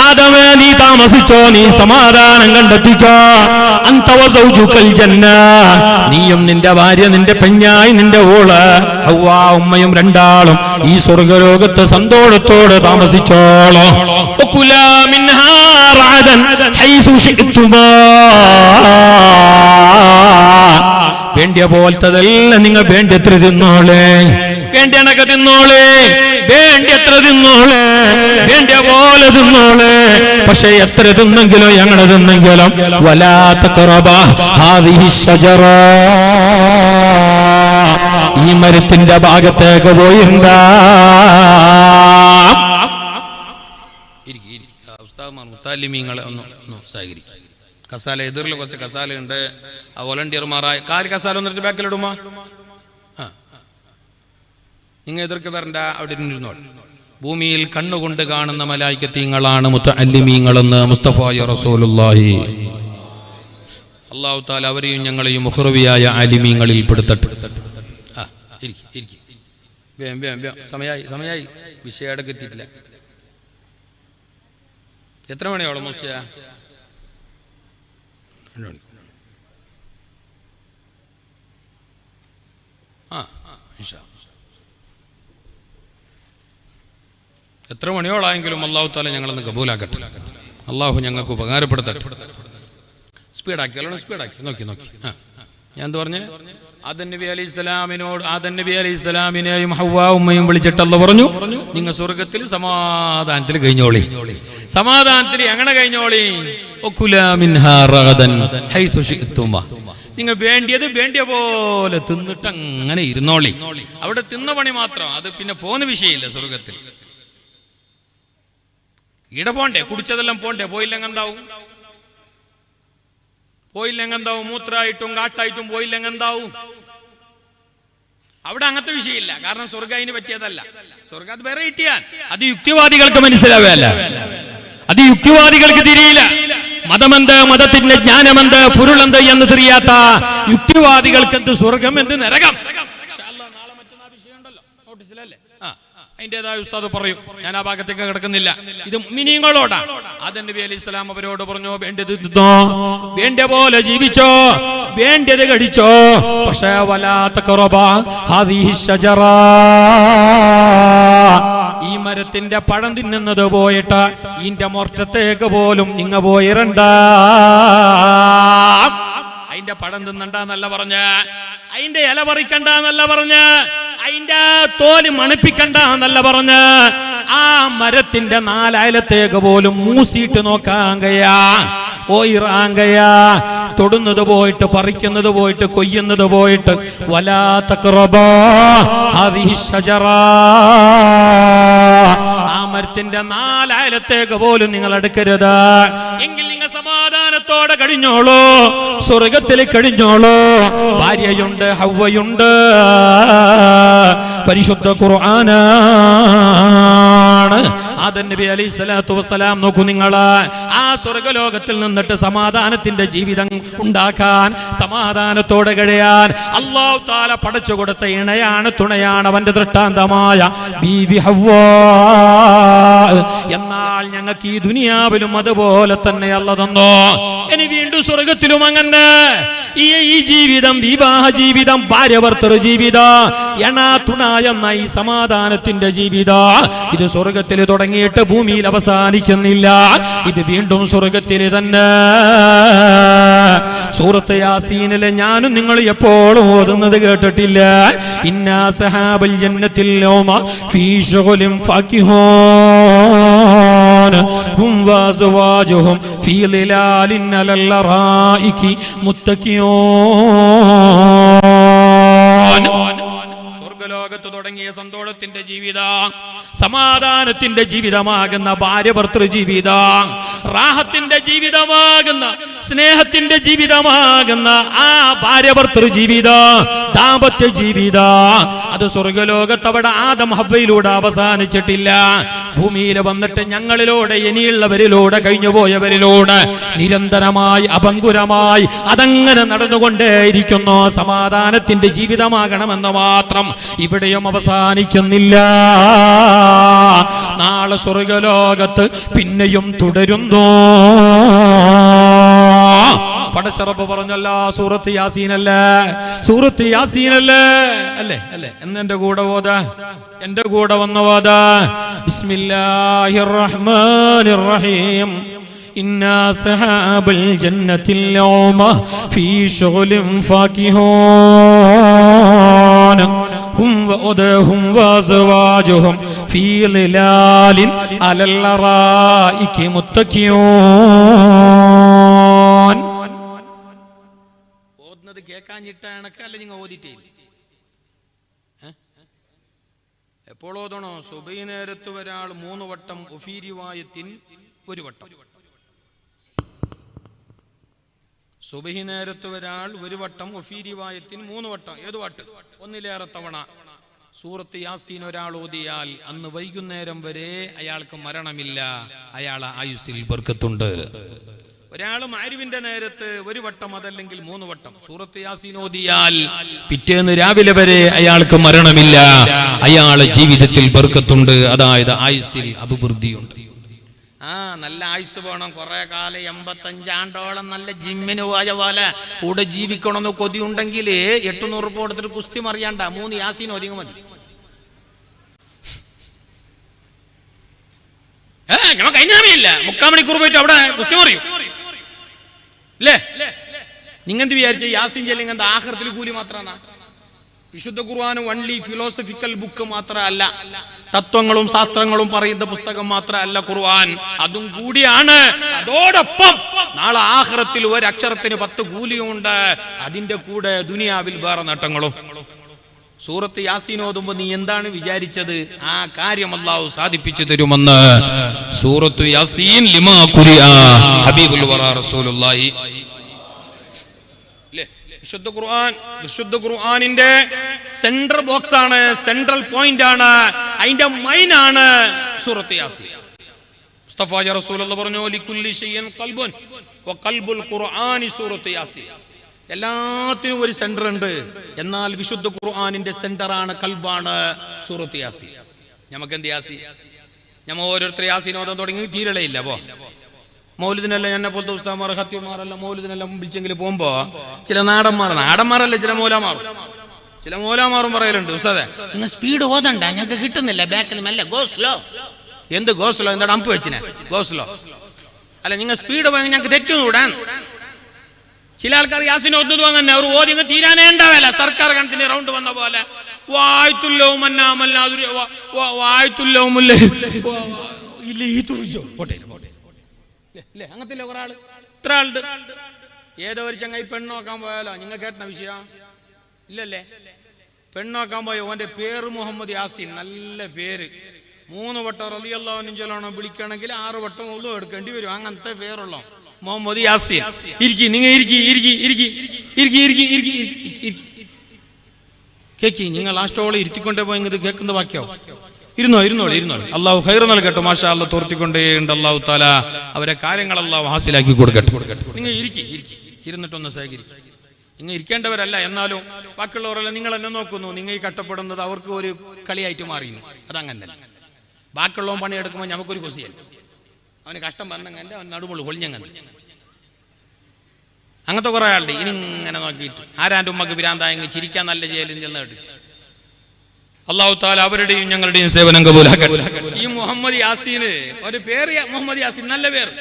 ആദമേ നീ താമസിച്ചോ, നീ സമാധാനം കണ്ടെത്തിക്കോ. നീയും നിന്റെ ഭാര്യ, നിന്റെ പെഞ്ഞായി, നിന്റെ ഓള് ഹവ്വാ ഉമ്മയും രണ്ടാളും ഈ സ്വർഗ്ഗലോകത്ത് സന്തോഷത്തോടെ താമസിച്ചോളോ. വേണ്ടിയ പോലത്തതെല്ലാം നിങ്ങൾ വേണ്ടിയത്ര തിന്നോളെ, വേണ്ടിയണക്കെ തിന്നോളെ, വേണ്ടിയത്ര തിന്നോളെ, വേണ്ടിയ പോലെ തിന്നോളെ. പക്ഷെ എത്ര തിന്നെങ്കിലോ ഞങ്ങളെ തിന്നെങ്കിലും വലാ തഖറബ ഹാദിഹി ശജറ, ഈ മരത്തിന്റെ ഭാഗത്തേക്ക് പോയിരുന്ന മുത്താലിമീങ്ങളെ ഒന്ന് സഹകരിക്കും. കസാല എതിരിൽ കുറച്ച് കസാല ഉണ്ട്. ആ വോളണ്ടിയർമാരായ കാല് കസാല ഒന്നിട്ട് ബാക്കിലിടുമോ? നിങ്ങൾ എതിർക്ക് വരണ്ട, അവിടെ ഇരുന്നോൾ. ഭൂമിയിൽ കണ്ണുകൊണ്ട് കാണുന്ന മലായികത്തീങ്ങളാണ് മുത്തഅല്ലിമീങ്ങളെന്ന് മുസ്തഫ റസൂലുള്ളാഹി. അല്ലാഹു തആല അവരെയും ഞങ്ങളെയും മുഖ്റവിയായ ആലിമീങ്ങളിൽ പെടുത്തട്ടെ. സമയായി വിഷയം അടക്കം എത്തിയിട്ടില്ല. എത്ര മണിയോളം മുസ്തഫ? എത്ര മണിയോളായെങ്കിലും അല്ലാഹു തആല ഞങ്ങളൊന്ന് കബൂലാക്കട്ടെ. അല്ലാഹു ഞങ്ങൾക്ക് ഉപകാരപ്പെടുത്തട്ടെ. സ്പീഡാക്കി, നല്ലോണം സ്പീഡാക്കി. നോക്കി ഞാൻ എന്താ പറഞ്ഞേ? ആദം നബി അലൈഹിസ്സലാമിനെയും ഹവ്വാ ഉമ്മയും വിളിച്ചിട്ട് അല്ലാഹു പറഞ്ഞു, നിങ്ങൾ സ്വർഗത്തിൽ സമാധാനത്തിൽ കഴിഞ്ഞോളി. സമാധാനത്തിൽ എങ്ങനെ കഴിഞ്ഞോളി? ഒകുലാ മിൻഹാ റഗദൻ ഹൈതു ശിഅ്തുമ. നിങ്ങൾ വേണ്ടിയത് വേണ്ടിയ പോലെ തിന്നിട്ട് അങ്ങനെ ഇരുന്നോളി. അവിടെ തിന്ന പണി മാത്രം, അത് പിന്നെ പോന്ന വിഷയമില്ല. സ്വർഗത്തിൽ ഈട പോണ്ടേ, കുടിച്ചതെല്ലാം പോണ്ടേ? പോയില്ലെങ്കെന്താവും? മൂത്രായിട്ടും കാട്ടായിട്ടും പോയില്ലെങ്കെന്താവും? അവിടെ അങ്ങനത്തെ വിഷയമില്ല. കാരണം സ്വർഗം അതിന് പറ്റിയതല്ല. സ്വർഗം അത് വേറെ കിട്ടിയാൽ അത് യുക്തിവാദികൾക്ക് മനസ്സിലാവല്ല, അത് യുക്തിവാദികൾക്ക് തിരിയില്ല. മതമെന്ത്, മതത്തിന്റെ ജ്ഞാനമെന്ത്, പൊരുളെന്ത് എന്ന് തിരിയാത്ത യുക്തിവാദികൾക്ക് എന്ത് സ്വർഗം, എന്ത് നരകം. നാളെ മറ്റന്നാ വിഷയമുണ്ടല്ലോ, നോട്ടീസിലല്ലേ? അതിൻ്റെതായ ഉസ്താദ് പറയും, ഞാൻ ആ ഭാഗത്തേക്ക് കിടക്കുന്നില്ല. ഇത് മുഅ്മിനീങ്ങളോടാ. ആദം നബി അലൈഹിസ്സലാം അവരോട് പറഞ്ഞു, വേണ്ടത് തിന്നോ, വേണ്ട പോലെ ജീവിച്ചോ, വേണ്ടത് കഴിച്ചോ, പക്ഷേ വലാ തഖറബാ ഹാദിഹി ശജറ, ഈ മരത്തിന്റെ പഴം തിന്നുന്നത് പോയിട്ട് ഇതിന്റെ മൊർട്ടത്തേക്ക് പോലും നിങ്ങ പോയിരണ്ട. അതിന്റെ പഴം തിന്നണ്ടെന്നല്ല പറഞ്ഞ്, അതിന്റെ ഇല പറിക്കണ്ടെന്നല്ല പറഞ്ഞ്, അതിന്റെ തോല് മണപ്പിക്കണ്ട എന്നല്ല പറഞ്ഞ്, ആ മരത്തിന്റെ 4 അയലത്തേക്ക് പോലും മൂസിയിട്ട് നോക്കാൻ കയ്യാ, ഓയിറാൻ കയ്യാ. തൊടുന്നത് പോയിട്ട്, പറിക്കുന്നത് പോയിട്ട്, കൊയ്യുന്നത് പോയിട്ട്, വലാ തഖറബാ ഹാദിഹി ശജറ, ആ മരത്തിന്റെ 4 അയലത്തേക്ക് പോലും നിങ്ങൾ അടുക്കരുത്. എങ്കിൽ നിങ്ങൾ സമാധാനത്തോടെ കഴിഞ്ഞോളൂ, സ്വർഗത്തിൽ കഴിഞ്ഞോളൂ. ഭാര്യയുണ്ട്, ഹവ്വയുണ്ട്, പരിശുദ്ധ ഖുർആനാണ്. ആദം നബി അലൈഹിസ്സലാത്തു വസ്സലാം നോക്കൂ, നിങ്ങൾ ആ സ്വർഗലോകത്തിൽ നിന്നിട്ട് സമാധാനത്തിന്റെ ജീവിതം ഉണ്ടാക്കാൻ, സമാധാനത്തോടെ കഴിയാൻ അല്ലാഹു തആല പടച്ചു കൊടുത്ത ഇണയാണ്, തുണയാണ് അവന്റെ ദൃഷ്ടാന്തമായ ബീവി ഹവ്വാ. എന്നാൽ ഞങ്ങൾക്ക് ഈ ദുനിയാവിലും അതുപോലെ തന്നെ അല്ലാഹു തന്നു. ഇനി വീണ്ടും സ്വർഗത്തിലും അങ്ങനെ ഈ ജീവിതം, വിവാഹ ജീവിതം, ഭാര്യ ഭർത്തൃ ജീവിതം, എണ തുണ എന്ന ഈ സമാധാനത്തിന്റെ ജീവിതം, ഇത് സ്വർഗത്തിൽ തുടങ്ങിയിട്ട് ഭൂമിയിൽ അവസാനിക്കുന്നില്ല. ഇത് വീണ്ടും സ്വർഗത്തിൽ തന്നെ. സൂറത്ത് യാസീനിലെ ഞാനും നിങ്ങൾ എപ്പോഴും ഓതുന്നത് കേട്ടിട്ടില്ല, ഇന്നാ സഹാബൽ ജന്നത്തിൽ യൗമ ഫീ ശുഗ്ലിൻ ഫാകിഹൂൻ ഹും വഅസ്വാജുഹും ഫീ ളിലാലിൻ അലൽ അറായികി മുത്തഖിയൂൻ. സ്വർഗലോകത്ത് തുടങ്ങിയ സന്തോഷത്തിന്റെ ജീവിതം, സമാധാനത്തിന്റെ ജീവിതമാകുന്ന ഭാര്യ ഭർത്തൃ ജീവിതം, റാഹത്തിന്റെ ജീവിതമാകുന്ന, സ്നേഹത്തിന്റെ ജീവിതമാകുന്ന ആ ഭാര്യ ഭർത്തൃ ജീവിതം, ദാമ്പത്യ ജീവിതം, അത് സ്വർഗലോകത്ത് അവിടെ ആദം ഹവ്വയിലൂടെ അവസാനിച്ചിട്ടില്ല. ഭൂമിയിൽ വന്നിട്ട് ഞങ്ങളിലൂടെ, ഇനിയുള്ളവരിലൂടെ, കഴിഞ്ഞുപോയവരിലൂടെ നിരന്തരമായി, അപങ്കുരമായി അതങ്ങനെ നടന്നുകൊണ്ടേയിരിക്കുന്നു. സമാധാനത്തിന്റെ ജീവിതമാകണമെന്ന് മാത്രം ഇവിടെയും അവസാനിക്കുന്നില്ല. നാളെ സ്വർഗലോകത്ത് പിന്നെയും തുടരുന്നു. പടച്ചറബ് പറഞ്ഞല്ല, സൂറത്ത് യാസീനല്ലേ, സൂറത്ത് യാസീനല്ലേ, അല്ലേ അല്ലേ? എന്നെ കൂടെ ഓത, എന്റെ കൂടെ വന്ന് ഓത. ബിസ്മില്ലാഹിർ റഹ്മാനിർ റഹീം. ഇന്നാ സഹാബൽ ജന്നത്തിൽ യൗമ ഫീ ശുഗ്ലിൻ ഫാകിഹൂൻ ഹും വഅദഹും വഅസ്വാജുഹും ഫീ ളിലാലിൻ അലൽ അറായികി മുത്തഖിയൂൻ. ഓതുന്നത് കേൾക്കാഞ്ഞിട്ടാണൊക്കെ അല്ല നിങ്ങൾ ഓതിട്ടേ? എപ്പോൾ ഓതണോ? സുബഹി നേരത്ത് ഒരാൾ 3 വട്ടം, വഫീ റിവായത്തിൻ 1 വട്ടം. സുബഹി നേരത്ത് ഒരാൾ 1 വട്ടം, വഫീ റിവായത്തിൻ 3 വട്ടം. ഏത് വട്ടം? 1-ലേറെ തവണ സൂറത്ത് യാസീൻ ഒരാൾ ഓതിയാൽ അന്ന് വൈകുന്നേരം വരെ അയാൾക്ക് മരണമില്ല, അയാളെ ആയുസ്സിൽ ബർക്കത്തുണ്ട്. ഒരാൾ മഗ്‌രിബിന്റെ നേരത്ത് 1 വട്ടം, അതല്ലെങ്കിൽ 3 വട്ടം സൂറത്ത് യാസീൻ ഓതിയാൽ പിറ്റേന്ന് രാവിലെ വരെ അയാൾക്ക് മരണമില്ല, അയാളെ ജീവിതത്തിൽ ബർക്കത്തുണ്ട്, അതായത് ആയുസ്സിൽ അഭിവൃദ്ധിയുണ്ട്. നല്ല ആയുസ് വേണം, കുറെ കാലം 85 ആണ്ടോളം നല്ല ജിമ്മിന് പോയ പോലെ കൂടെ ജീവിക്കണമെന്ന് കൊതി ഉണ്ടെങ്കിൽ 800 രൂപ കൊടുത്തിട്ട് കുസ്തി മറിയാണ്ട 3 യാസീൻ ഒതുങ്ങി മതി. നമുക്ക് അതിനാമില്ല, 3/4 മണിക്കൂർ പോയിട്ട് അവിടെ കുസ്തി മറിയും അല്ലേ? നിങ്ങന്ത് വിചാരിച്ച യാസീൻ ചെല്ലിങ് എന്താ ആഖിറത്തിൽ കൂലി മാത്രമാണ്? വിശുദ്ധ ഖുർആൻ വൺലി ഫിലോസഫിക്കൽ ബുക്ക് മാത്രമല്ല, തത്വങ്ങളും ശാസ്ത്രങ്ങളും പറയുന്ന പുസ്തകം മാത്രമല്ല ഖുർആൻ, അതും കൂടിയാണ്. അതോടൊപ്പം നാളെ ആഖിറത്തിൽ ഒരക്ഷരത്തിന് 10 കൂലിയുമുണ്ട്. അതിന്റെ കൂടെ ദുനിയാവിൽ വേറെ നേട്ടങ്ങളും. സൂറത്ത് യാസീൻ ഓതുമ്പോ നീ എന്താണ് വിചാരിച്ചത്? ആ കാര്യം അല്ലാഹു സാധിപ്പിച്ചു തരുമെന്ന്. സൂറത്തു യാസീൻ ലിമാ ഖുരിഅ ഹബീബുൽ വറ റസൂലുള്ളാഹി. വിശുദ്ധ ഖുർആനിന്റെ സെൻട്രൽ ബോക്സ് ആണ്, സെൻട്രൽ പോയിന്റ് ആണ്, അതിന്റെ മൈൻ ആണ് സൂറത്ത് യാസീൻ. മുസ്തഫ റസൂലുള്ളാഹി പറഞ്ഞു ലികുല്ലി ഷൈഇൻ ഖൽബുൻ വഖൽബുൽ ഖുർആനി സൂറത്ത് യാസീൻ. എല്ലാത്തിനും ഒരു സെന്റർ ഉണ്ട്, എന്നാൽ വിശുദ്ധ ഖുർആനിന്റെ സെന്റർ ആണ്, കൽബാണ് സൂറത്ത് യാസീൻ. നമുക്ക് എന്ത് യാസീൻ? ഞമ്മ ഓരോരുത്തർ യാസീൻ ഓതാൻ തുടങ്ങി തീരളയില്ല. പോ മൗലിദിനെല്ലാം എന്നെ പോലത്തെ ഉസ്താദ്മാർ ഹത്യുമാരെല്ലാം മൗലിദിനെല്ലാം വിളിച്ചെങ്കിൽ പോകുമ്പോ ചില നാടന്മാരല്ല ചില മോലാമാറും പറയലുണ്ട്, ഉസ്താദേ നിങ്ങൾ സ്പീഡ് ഓതണ്ട, ഞങ്ങൾക്ക് കിട്ടുന്നില്ല, ബാക്കിൽ മെല്ലെ ഗോ സ്ലോ. എന്ത് ഗോ സ്ലോ? എന്താ അമ്പ് വെച്ചിനെ ഗോ സ്ലോ? അല്ല നിങ്ങൾ സ്പീഡ് പോയി ഞങ്ങൾക്ക് തെറ്റുകൂടാൻ. ചില ആൾക്കാർ യാസീൻ ഓതുന്നത് അങ്ങനെ അവർ ഓതി തീരാനേ ഉണ്ടാവില്ല. സർക്കാർ കണത്തിന് റൗണ്ട് വന്ന പോലെ വായ്ത്തുല്ലവും അങ്ങനത്തെ കുറെ ആള് ഇത്ര ആളുണ്ട്. ഏതോ ഒരു ചങ്ങായി പെണ്ണോക്കാൻ പോയാലോ? നിങ്ങൾ കേട്ട വിഷയം ഇല്ലല്ലേ? പെണ്ണോക്കാൻ പോയ ഓന്റെ പേര് മുഹമ്മദ് യാസീൻ, നല്ല പേര്. 3 വട്ടം റളിയല്ലാഹു അൻഹു ചൊല്ലണം, വിളിക്കണമെങ്കിൽ 6 വട്ടം ഒന്നും എടുക്കേണ്ടി വരും. അങ്ങനത്തെ പേരുള്ള മുഹമ്മദ് യാസീൻ. കേക്കി നിങ്ങൾ ആ സ്റ്റോളിൽ ഇരുത്തിക്കൊണ്ടേ പോയി കേൾക്കുന്ന വാക്യോ? ഇരുന്നോളി. അള്ളാഹു ഖൈർ നൽകട്ടെ. മാഷാ അല്ലാഹ് തോർത്തിക്കൊണ്ടേണ്ട്. അള്ളാഹു താല അവരെ കാര്യങ്ങൾ അള്ളാഹു ഹാസിലാക്കി കൊടുക്കട്ടെ. നിങ്ങൾ ഇരുന്നിട്ടൊന്ന് സഹകരിക്കും. നിങ്ങൾ ഇരിക്കേണ്ടവരല്ല, എന്നാലും ബാക്കിയുള്ളവരെല്ലാം നിങ്ങൾ എന്നെ നോക്കുന്നു. നിങ്ങൾ ഈ കഷ്ടപ്പെടുന്നത് അവർക്ക് ഒരു കളിയായിട്ട് മാറിയിരുന്നു. അതങ്ങനെ ബാക്കിയുള്ളവൻ പണിയെടുക്കുമ്പോൾ നമുക്കൊരു കുസിയല്ല. അവന് കഷ്ടം പറഞ്ഞങ്ങൻ്റെ അവൻ നടുമുള്ളു പൊളിഞ്ഞങ്ങൻ്റെ അങ്ങനത്തെ കുറെ ആളുടെ ഇനി ഇങ്ങനെ നോക്കിയിട്ട് ആരാൻ്റെ ഉമ്മക്ക് പിരാന്തായെങ്കിൽ ചിരിക്കാൻ നല്ല ജയിലിൽ ചെന്ന് കേട്ടിട്ട് അല്ലാഹു തആല അവരുടെയും ഞങ്ങളുടെയും സേവനം കബൂലാക്കട്ടെ. ഈ മുഹമ്മദ് യാസീന് ഒരു പേര്, മുഹമ്മദ് യാസീൻ നല്ല പേര്.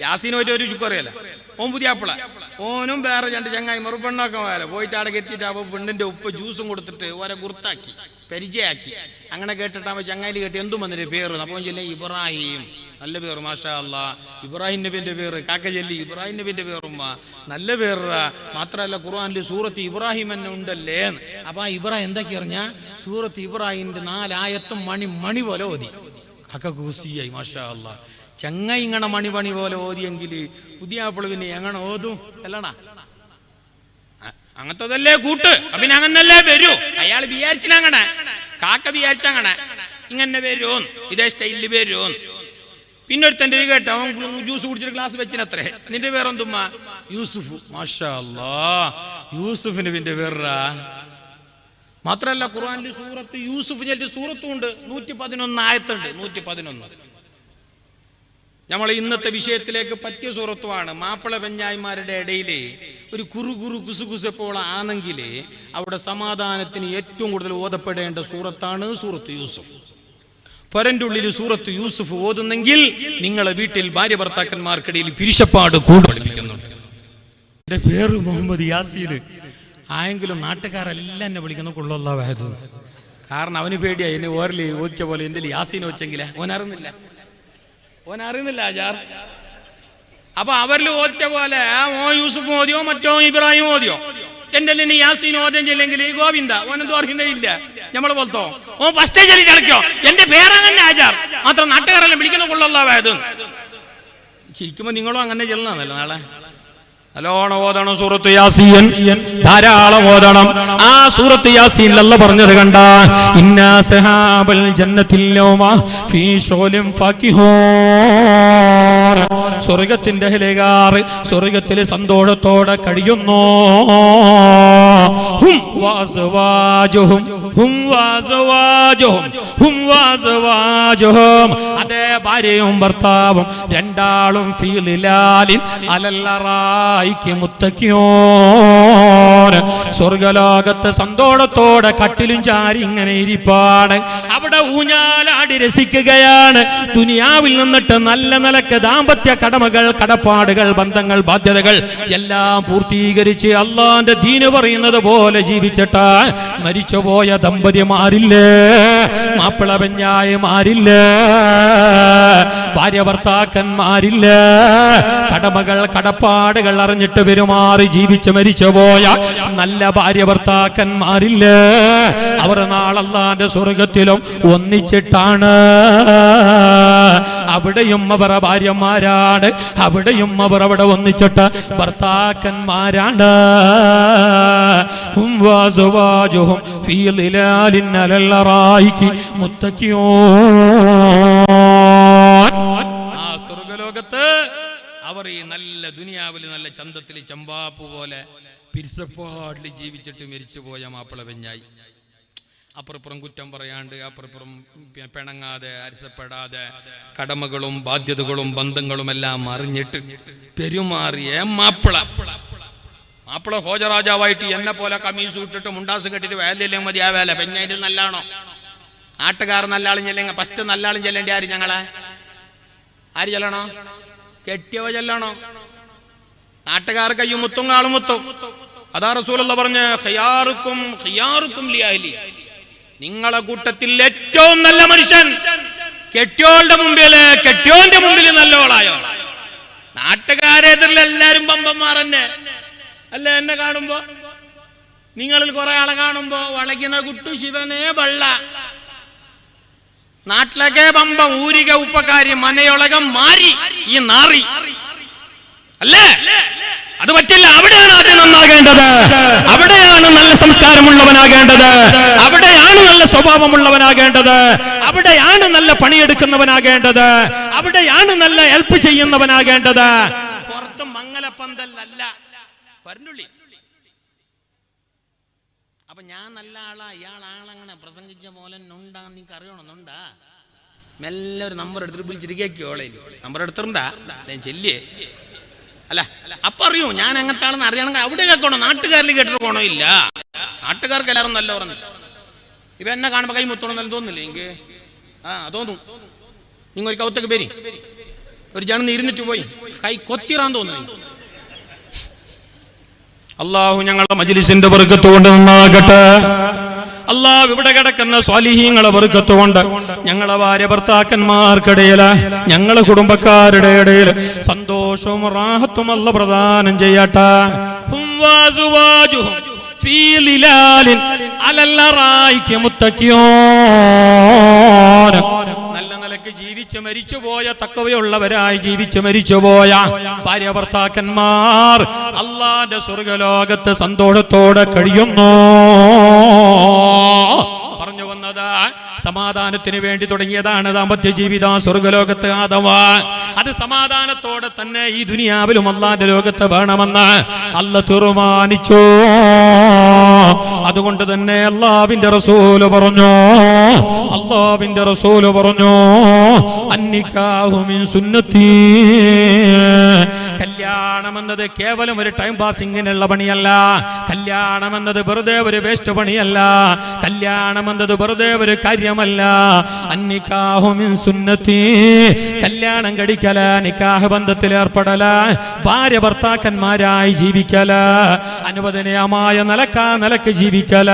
യാസീന് ഒരു ചുക്കറിയല്ല. ഓൻ പുതിയാപ്പിള, ഓനും വേറെ 2 ചങ്ങായി മറുപെണ്ണൊക്കെ പോയാലോ പോയിട്ട് അവിടെ എത്തിയിട്ട് അപ്പോൾ പെണ്ണിന്റെ ഉപ്പ ജ്യൂസും കൊടുത്തിട്ട് ഓരെ ഗുർത്താക്കി പരിചയാക്കി. അങ്ങനെ കേട്ടിട്ടാകുമ്പോൾ ചങ്ങായിൽ കേട്ട് എന്തും വന്നിട്ട് പേര്. അപ്പോൾ ചൊല്ലേ ഇബ്രാഹിം, നല്ല പേര് മാഷാ അല്ലാഹ്. ഇബ്രാഹിം നബിന്റെ പേര് കാക്ക ചൊല്ലി ഇബ്രാഹിം നബിന്റെ പേറുമ്മ നല്ല പേര്. മാത്രമല്ല ഖുർആനിൽ സൂറത്ത് ഇബ്രാഹിം തന്നെ ഉണ്ടല്ലേ. അപ്പൊ ആ ഇബ്രാഹിം എന്തൊക്കെ അറിഞ്ഞാൽ സൂറത്ത് ഇബ്രാഹിമിന്റെ 4 ആയത്തും മണി പോലെ ഓതി. കാക്ക കൂസിയായി മാഷാ അല്ലാഹ്. ചങ്ങ ഇങ്ങനെ മണി പോലെ ഓതിയെങ്കിൽ പുതിയ ആപ്പിളവിനെ എങ്ങനെ ഓതും അല്ലണ? അങ്ങനത്തതല്ലേ കൂട്ട്. പിന്നെ അങ്ങനല്ലേ വരൂ. അയാൾ വിചാരിച്ചില്ല, കാക്ക വിചാരിച്ചങ്ങനെ ഇങ്ങനെ വരും, ഇതേ സ്റ്റൈലിൽ വരും. പിന്നൊരുത്തൻ്റെ കേട്ടോ അവൻ ജ്യൂസ് കുടിച്ചിട്ട് ഗ്ലാസ് വെച്ചിനത്രേ. നിന്റെ പേരെന്തുമ്മ? യൂസുഫ്. മാഷാ അല്ലാഹ്, യൂസുഫിന് പിന്നെ പേരാ. മാത്രല്ല ഖുർആനിൽ സൂറത്ത് യൂസുഫ് ചൊല്ലിയ സൂറത്തും ഉണ്ട്. 111 ആയത്തുണ്ട്. 111. നമ്മൾ ഇന്നത്തെ വിഷയത്തിലേക്ക് പറ്റിയ സൂറത്തുമാണ്. മാപ്പിള പെഞ്ഞായിമാരുടെ ഇടയിൽ ഒരു കുസുകുസപ്പോൾ ആണെങ്കിൽ അവിടെ സമാധാനത്തിന് ഏറ്റവും കൂടുതൽ ഓതപ്പെടേണ്ട സൂറത്താണ് സൂറത്ത് യൂസുഫ്. പൊരന്റെ ഉള്ളിൽ സൂറത്ത് യൂസുഫ് ഓതുന്നെങ്കിൽ നിങ്ങളെ വീട്ടിൽ ഭാര്യ ഭർത്താക്കന്മാർക്കിടയിൽ പിരിശപ്പാട് പഠിപ്പിക്കുന്നുണ്ട്. എന്റെ പേര് മുഹമ്മദ് യാസീൻ ആയെങ്കിലും നാട്ടുകാരെല്ലാം എന്നെ വിളിക്കുന്ന കൊള്ളല്ലാവായത്. കാരണം അവന് പേടിയാ എന്നെ ഓരല് ഓദിച്ച പോലെ എന്തെങ്കിലും യാസീൻ വെച്ചെങ്കിലേ ഓനറിയുന്നില്ല ആചാർ. അപ്പൊ അവരിൽ ഓദിച്ച പോലെ ഓ യൂസുഫ് ഓതിയോ മറ്റോ ഇബ്രാഹിം ഓതിയോ എന്റെ യാസീൻ ഓദ്യം ചെല്ലെങ്കിൽ ഗോവിന്ദ ഓനെന്തോ അറിയുന്നില്ല. നമ്മളെ പോലത്തോ ഓ ഫസ്റ്റ് ചെല്ലി കളിക്കോ എന്റെ പേരങ്ങനെ ആചാർ. മാത്രം നാട്ടുകാരെല്ലാം വിളിക്കുന്ന കൊള്ളല്ലാവായത്. ശരിക്കുമ്പോ നിങ്ങളും അങ്ങനെ ചെല്ലണമെന്നല്ല. നാളെ നല്ലോണം ഓതണം സൂറത്ത് യാസീൻ, ധാരാളം ഓതണം. ആ സൂറത്ത് യാസീൻ അല്ലാഹ് പറഞ്ഞത് കണ്ട ഇന്നാ സഹാബൽ ജന്നത്തിൽ യൗമ ഫീ ശുഗ്ലിൻ ഫാകിഹൂൻ. സ്വർഗ്ഗത്തിന്റെ അഹ്ലുകാർ സ്വർഗ്ഗത്തിൽ സന്തോഷത്തോടെ കഴിയുന്നു. ഹും വഅസ്വാജുഹും ഹും വഅസ്വാജുഹും. അതേ ഭാര്യയും ഭർത്താവും രണ്ടാളും ഫീ ളിലാലിൻ അലല്ലറായിക്ക് മുത്തഖിയൂൻ. സ്വർഗ്ഗലോകത്ത് സന്തോഷത്തോടെ കട്ടിലും ചാരി ഇങ്ങനെ ഇരിപ്പാണ്. അവിടെ ഊഞ്ഞാലാടി രസിക്കുകയാണ്. ദുനിയാവിൽ നിന്നിട്ട് നല്ല നിലക്ക് ദാമ്പത്യ കടമകൾ, കടപ്പാടുകൾ, ബന്ധങ്ങൾ, ബാധ്യതകൾ എല്ലാം പൂർത്തീകരിച്ച് അള്ളാന്റെ ദീന് പറയുന്നത് പോലെ ജീവിച്ചിട്ട് മരിച്ചുപോയ ദമ്പതിമാരില്ലേ, മാപ്പിള പെഞ്ഞായമാരില്ലേ, ഭാര്യ ഭർത്താക്കന്മാരില്ലേ, കടമകൾ കടപ്പാടുകൾ അറിഞ്ഞിട്ട് പെരുമാറി ജീവിച്ച് മരിച്ചുപോയ നല്ല ഭാര്യ ഭർത്താക്കന്മാരില്ലേ, അവർ നാളെ അല്ലാഹുവിന്റെ സ്വർഗത്തിലും ഒന്നിച്ചിട്ടാണ്. അവിടെയും അവർ ഭാര്യമാരാണ്, അവിടെയും അവർ അവിടെ ഒന്നിച്ചിട്ട് ഭർത്താക്കന്മാരാണ്. സ്വർഗലോകത്ത് അവർ ഈ നല്ല ദുനിയാവിൽ നല്ല ചന്തത്തിൽ ചമ്പാപ്പ് പോലെ പിരിസപ്പാടിൽ ജീവിച്ചിട്ട് മരിച്ചുപോയ മാപ്പിള പെഞ്ഞായി അപ്പുറപ്പുറം കുറ്റം പറയാണ്ട്, അപ്പുറപ്പുറം പിണങ്ങാതെ, അരസപ്പെടാതെ, കടമകളും ബാധ്യതകളും ബന്ധങ്ങളും എല്ലാം അറിഞ്ഞിട്ട് പെരുമാറിയ മാപ്പിള ഹോജരാജാവായിട്ട് എന്നെ പോലെ കമീസ് ഇട്ടിട്ട് മുണ്ടാസ് കെട്ടിട്ട് വേലയില്ലേ മതി. ആ വേല പെഞ്ഞായിട്ട് നല്ലാണോ? നാട്ടുകാർ നല്ലാളും ചെല്ലെങ്കിൽ ഫസ്റ്റ് നല്ലാളും ചെല്ലേണ്ടി ആര്? ഞങ്ങളെ ആര് ചെല്ലണോ? കെട്ടിയവ ചെല്ലണോ? നാട്ടുകാർ കയ്യും മുത്തും കാളും മുത്തും. അതാ റസൂലുള്ള പറഞ്ഞ ഖിയാറുക്കും ഖിയാറുക്കും ലിഅഹ്ലി, നിങ്ങളെ കൂട്ടത്തിൽ ഏറ്റവും നല്ല മനുഷ്യൻ കെട്ടിയോളുടെ മുമ്പില്, കെട്ടിയോന്റെ മുമ്പിൽ നല്ലോളായോ? നാട്ടുകാരെതിരിൽ എല്ലാരും പമ്പന്മാർ തന്നെ അല്ല. എന്നെ കാണുമ്പോ, നിങ്ങളിൽ കുറെ ആളെ കാണുമ്പോ വളയ്ക്കുന്ന കുട്ടു ശിവനെ വള്ള, നാട്ടിലൊക്കെ പമ്പം, ഊരിക ഉപ്പക്കാരി, മനയൊളകം മാറി ഈ നാറി അല്ലേ? അത് പറ്റില്ല. അവിടെയാണ് ആദ്യം നന്നാകേണ്ടത്, അവിടെയാണ് നല്ല സംസ്കാരമുള്ളവനാകേണ്ടത്, അവിടെയാണ് നല്ല സ്വഭാവമുള്ളവനാകേണ്ടത്, അവിടെയാണ് നല്ല പണിയെടുക്കുന്നവനാകേണ്ടത്, അവിടെയാണ് നല്ല ഹെൽപ്പ് ചെയ്യുന്നവനാകേണ്ടത്. പുറത്ത് മംഗലപ്പന്തല്ല പരണ്ടുള്ളി. അപ്പൊ ഞാൻ നല്ല ആളാ, ഇയാൾ ആളങ്ങനെ പ്രസംഗിച്ച പോലെ ഉണ്ടാ, നിനക്ക് അറിയണമെന്നുണ്ടാ? മെല്ലെ ഒരു നമ്പർ എടുത്തിട്ട് വിളിച്ചിട്ട് കേൾക്കോളേ. നമ്പർ എടുത്തിട്ടുണ്ടാ? ഞാൻ ചെല്ലിയേ അല്ല. അപ്പൊ അറിയൂ ഞാൻ അങ്ങനത്തെ ആളെന്ന് അറിയണമെങ്കിൽ അവിടെ കേൾക്കണോ? നാട്ടുകാരിൽ കേട്ടിട്ട് പോണോ? ഇല്ല, നാട്ടുകാർക്ക് എല്ലാവരും നല്ല പറഞ്ഞു. ഇവ എന്നെ കാണുമ്പോ കൈ മുത്തണമെന്നല്ല തോന്നില്ലേ എനിക്ക്? തോന്നും. നിങ്ങൾ ഒരു കൗത്തൊക്കെ പേരി ഒരു ജനം ഇരുന്നിട്ട് പോയി കൈ കൊത്തിറാൻ തോന്നുന്നു. അല്ലാഹു ഞങ്ങളുടെ മജ്ലിസിന്റെ ബർക്കത്ത് കൊണ്ട് നന്നാകട്ടെ. അല്ലാഹു ഇവിടെ കിടക്കുന്ന സ്വാലിഹീങ്ങളെ ബർക്കത്ത് കൊണ്ട് ഞങ്ങളെ ഭാര്യ ഭർത്താക്കന്മാർക്കിടയില്, ഞങ്ങളെ കുടുംബക്കാരുടെ ഇടയിൽ സന്തോഷവും റാഹത്തും അല്ലാഹു പ്രദാനം ചെയ്യട്ടെ. നല്ല നിലക്ക് ജീവിച്ച് മരിച്ചുപോയ, തഖ്വയുള്ളവരായി ജീവിച്ച് മരിച്ചുപോയ ഭാര്യ ഭർത്താക്കന്മാർ അല്ലാഹുവിന്റെ സ്വർഗ്ഗലോകത്ത് സന്തോഷത്തോടെ കഴിയുന്നു. പറഞ്ഞു വന്നത് സമാധാനത്തിന് വേണ്ടി തുടങ്ങിയതാണ് ദാമ്പത്യ ജീവിതം സ്വർഗ്ഗലോകത്ത്. അഥവാ അത് സമാധാനത്തോടെ തന്നെ ഈ ദുനിയാവിലും അല്ലാഹുവിന്റെ ലോകത്ത് വേണമെന്ന് അല്ലാഹു തീരുമാനിച്ചു. അതുകൊണ്ട് തന്നെ അല്ലാഹുവിന്റെ റസൂല് പറഞ്ഞു, അല്ലാഹുവിന്റെ റസൂല് പറഞ്ഞു, അന്നിക്കാഹു മിൻ സുന്നത്തി. കല്യാണം എന്നത് കേവലം ഒരു ടൈം പാസിങ്ങിനുള്ള പണിയല്ല. കല്യാണം എന്നത് വെറുതെ ഒരു വേസ്റ്റ് പണിയല്ല. കല്യാണം എന്നത് വെറുതെ ഒരു കാര്യമല്ല. അന്നിക്കാഹു മിൻ സുന്നത്തി. കല്യാണം കഴിക്കല, നിക്കാഹ് ബന്ധത്തിൽ ഏർപ്പെടല, ഭാര്യ ഭർത്താക്കന്മാരായി ജീവിക്കല, അനുവദനീയമായ നിലക്ക് ജീവിക്കല.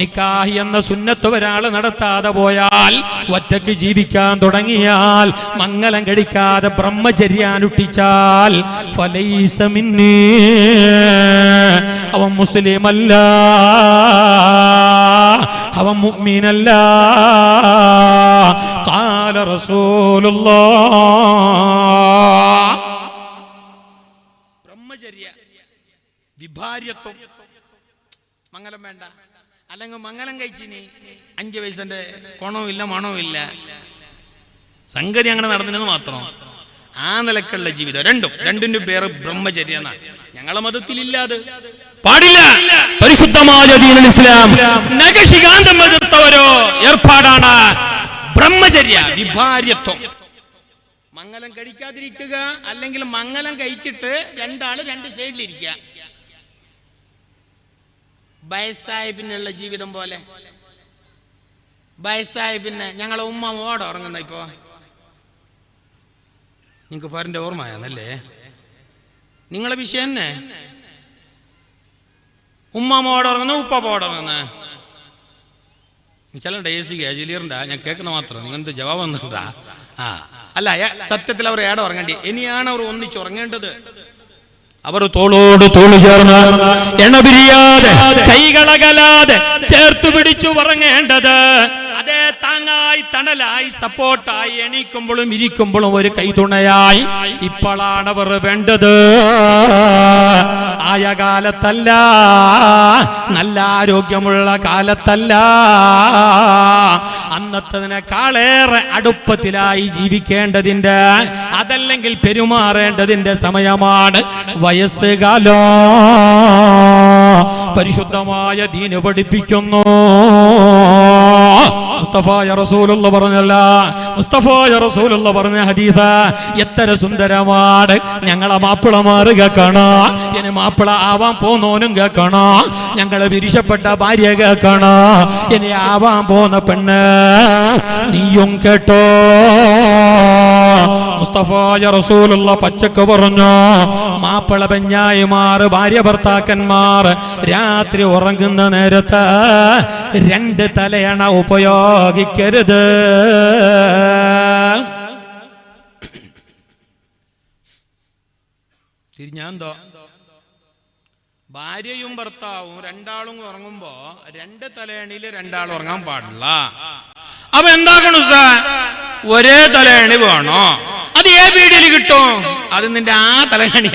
നിക്കാഹ് എന്ന സുന്നത്ത് ഒരാൾ നടത്താതെ പോയാൽ, ഒറ്റയ്ക്ക് ജീവിക്കാൻ തുടങ്ങിയാൽ, മംഗലം കഴിക്കാതെ ബ്രഹ്മചര്യാനുഷ്ഠിച്ചാൽ ഫലൈസ മിന്നീ, അവൻ മുസ്ലിമല്ല, അവൻ മുഅ്മിനല്ല. ഖാല റസൂലുള്ളാഹ്. ബ്രഹ്മചര്യ, വിഭാര്യത്വം, മംഗലം വേണ്ട. അല്ലെങ്കിൽ മംഗലം കഴിച്ചിനി 5 വയസ്സിന്റെ കൊണവും ഇല്ല മണവും ഇല്ല, സംഗതി അങ്ങനെ നടന്നില്ലെന്ന് മാത്രം. ആ നിലക്കുള്ള ജീവിതം രണ്ടിന്റെ പേര് ബ്രഹ്മചര്യ എന്നാണ്. ഞങ്ങളെ മതത്തിലില്ലാതെ പാടില്ല. പരിശുദ്ധമായ ദീനുൽ ഇസ്ലാം നഖശികാന്തം എതിർത്തവരോ ഏർപ്പാടാണ് ബ്രഹ്മചര്യ, വിഭാര്യത്വം. മംഗലം കഴിക്കാതിരിക്കുക, അല്ലെങ്കിൽ മംഗലം കഴിച്ചിട്ട് രണ്ടാള് രണ്ട് സൈഡിലിരിക്കുക. വയസ്സായ പിന്നുള്ള ജീവിതം പോലെ. വയസ്സായ പിന്നെ ഞങ്ങളെ ഉമ്മ ഓടെ ഉറങ്ങുന്ന. ഇപ്പോ നിങ്ങൾക്ക് ഫാറിന്റെ ഓർമ്മയാന്നല്ലേ? നിങ്ങളെ വിഷയം തന്നെ ഉമ്മ മോടുറങ്ങുന്ന ഉപ്പ പോടുറങ്ങുന്ന ചില ഡേസി ജിലിയറിൻ്റെ ഞാൻ കേൾക്കുന്ന മാത്രം നിങ്ങനത്തെ ജവാബ് വന്നിട്ടാ. അല്ല, സത്യത്തിൽ അവർ ഏടെ ഉറങ്ങേണ്ടി, ഇനിയാണ് അവർ ഒന്നിച്ചുറങ്ങേണ്ടത്. അവർ തോളോട് തോള് ചേർന്ന് എണപിരിയാതെ കൈകളകലാതെ ചേർത്തു പിടിച്ചു ഉറങ്ങേണ്ടത്. അതേ താങ്ങായി തണലായി സപ്പോർട്ടായി എണീക്കുമ്പോഴും ഇരിക്കുമ്പോഴും ഒരു കൈതുണയായി ഇപ്പോഴാണ് അവർ വേണ്ടത്. ആയ കാലത്തല്ല, നല്ല ആരോഗ്യമുള്ള കാലത്തല്ല, അന്നത്തതിനേക്കാളേറെ അടുപ്പത്തിലായി ജീവിക്കേണ്ടതിന്റെ, അതല്ലെങ്കിൽ പെരുമാറേണ്ടതിന്റെ സമയമാണ് വയസ്സുകാലം. പരിശുദ്ധമായ ദീന് പഠിപ്പിക്കുന്നു. മുസ്തഫായ റസൂലുള്ള പറഞ്ഞല്ല, മുസ്തഫായ റസൂലുള്ള പറഞ്ഞ ഹദീസ് എത്ര സുന്ദരമാണ്. ഞങ്ങളെ മാപ്പിളമാര് കേൾക്കണോ, ഇനി മാപ്പിള ആവാൻ പോന്നോനും കേൾക്കണോ, ഞങ്ങളെ വിരിശപ്പെട്ട ഭാര്യ കേൾക്കണോ, ഇനി ആവാൻ പോന്ന പെണ്ണ് നീയും കേട്ടോ. മുസ്തഫായ റസൂലുള്ള പച്ചക്ക് പറഞ്ഞു, മാപ്പിള പെഞ്ഞായിമാർ ഭാര്യ ഭർത്താക്കന്മാർ രാത്രി ഉറങ്ങുന്ന നേരത്ത് 2 തലയണ ഉപയോഗിക്കരുത്. തിരിഞ്ഞാന്തോ ഭാര്യയും ഭർത്താവും രണ്ടാളും ഉറങ്ങുമ്പോ 2 തലയണിയിൽ രണ്ടാളും ഉറങ്ങാൻ പാടില്ല. അപ്പൊ എന്താക്കണം സാർ, ഒരേ തലയണി വേണോ? അത് ഏ വീടിൽ കിട്ടും? അത് നിന്റെ ആ തലയണി